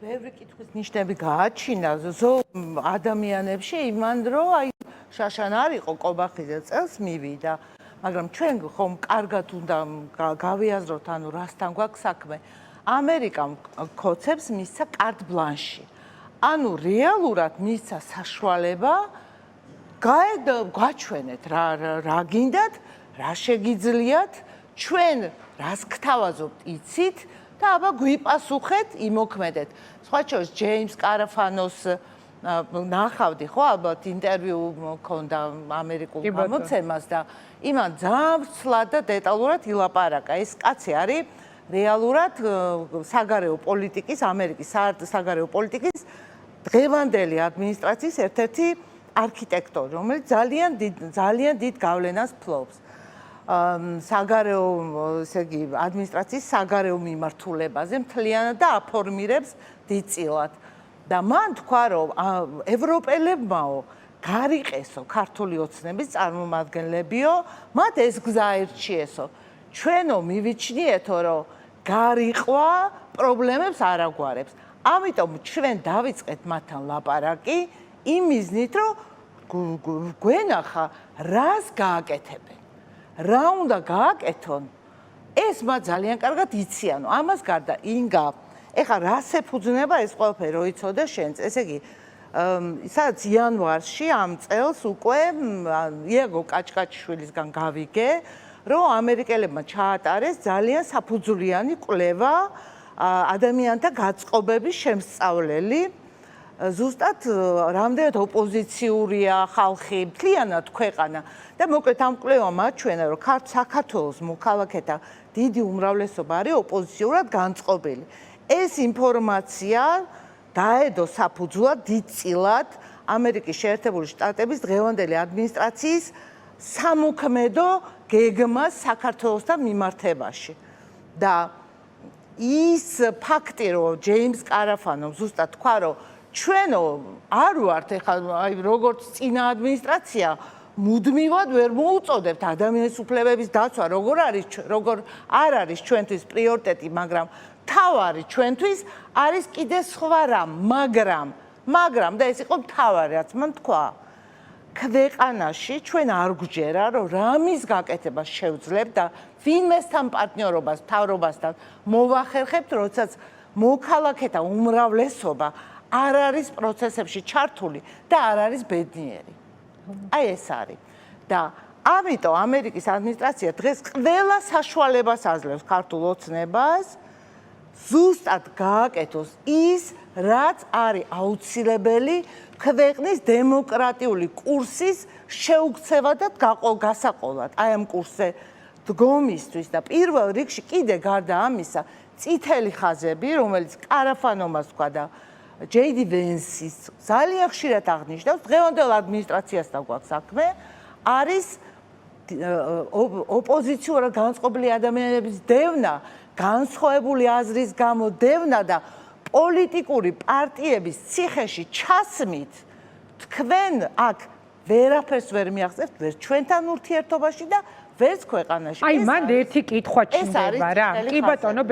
ბევრი კითხვის ნიშნები გააჩინა ადამიანებში იმან რომ აი შაშან არ იყო კობახიძე წელს მივიდა მაგრამ ჩვენ ხომ კარგად უნდა გავიაზროთ ანუ რასთან გვაქვს საქმე ამერიკამ კოცებს მისცა კარტ ბლანში ანუ რეალურად მისცა საშუალება გაჩვენეთ რა გინდათ რა შეგიძლიათ ჩვენ რას გთავაზობთ იცით და აბა გვიპასუხეთ იმოქმედეთ სხვა შორის ჯეიმს კარაფანოს ნახავდი ხო ალბათ ინტერვიუ მქონდა ამერიკულ გამოცემას და იმან ძალიან ცლად და დეტალურად ილაპარაკა ეს კაცი არის რეალურად საგარეო პოლიტიკის ამერიკის საგარეო პოლიტიკის დღევანდელი ადმინისტრაციის ერთ-ერთი არქიტექტორი რომელიც ძალიან დიდ გავლენას ფლობს საგარეო ესე იგი ადმინისტრაციის საგარეო მიმართულებაზე მთლიანად და აფორმირებს დიდწილად და მან თქვა რომ ევროპელებმაო გარიყესო ქართული ოცნების წარმომადგენლებიო მათ ეს გზა ერჩიესო ჩვენო მივიჩნიეთო რომ გარიყვა პრობლემებს არ აგვარებს ამიტომ ჩვენ დავიწყეთ მათთან ლაპარაკი იმ მიზნით რომ გვენახა რას გააკეთებენ რა უნდა გააკეთონ ეს მათ ძალიან კარგად იციანო ამას გარდა ინგა ეხლა რას ეფუძნება ეს ყველაფერი რო იცოდე შენც ესე იგი სადაც იანვარში ამ წელს უკვე იაგო კაჭკაჭიშვილისგან გავიგე რომ ამერიკელებმა ჩაატარეს ძალიან საფუძვლიანი კვლევა ადამიანთა გაწყობების შემსწავლელი ზუსტად რამდენად ოპოზიციურია ხალხი მთლიანად ქვეყანა და მოკლედ ამ კვლევამ აჩვენა რომ საქართველოს მოქალაქეთა დიდი უმრავლესობა არის ოპოზიციურად განწყობილი ეს ინფორმაცია დაედო საფუძვლად დიდწილად ამერიკის შეერთებული შტატების დღევანდელი ადმინისტრაციის სამოქმედო გეგმას საქართველოსთან მიმართებაში და ის ფაქტი რომ ჯეიმს კარაფანომ ზუსტად თქვა რომ ჩვენო არ ვართ ეხლა აი როგორც წინა ადმინისტრაცია მუდმივად ვერ მოუწოდებთ ადამიანის უფლებების დაცვა როგორ არ არის ჩვენთვის პრიორიტეტი მაგრამ მთავარი ჩვენთვის არის კიდე სხვა რამ მაგრამ და ეს იყო მთავარი რაც მან თქვა ქვეყანაში ჩვენ არ გვჯერა რომ რამის გაკეთებას შევძლებთ და ვინმესთან პარტნიორობას მთავრობასთან მოვახერხებთ როდესაც მოქალაქეთა უმრავლესობა არ არის პროცესებში ჩართული და არ არის ბედნიერი. აი ეს არის. და ამიტომ ამერიკის ადმინისტრაცია დღეს ყველა საშუალებას აძლევს ქართულ ოცნებას ზუსტად გააკეთოს ის, რაც არის აუცილებელი ქვეყნის დემოკრატიული კურსის შეუქცევად და გასაყოლად. აი ამ კურსზე დგომისთვის და პირველ რიგში კიდე გარდა ამისა, წითელი ხაზები, რომელიც კარაფანომას თქვა და ჯეიდი ვენსის ძალიან ხშირად აღნიშნავს დღევანდელ ადმინისტრაციასთან გვაქვს საქმე არის ოპოზიციურად განწყობილი ადამიანების დევნა განსხვავებული აზრის გამო დევნა და პოლიტიკური პარტიების ციხეში ჩასმით თქვენ აქ ვერაფერს ვერ მიაღწევთ ვერ ჩვენთან ურთიერთობაში და ვერც ქვეყანაში აი მანდ ერთი კითხვა ჩნდება რა კი ბატონო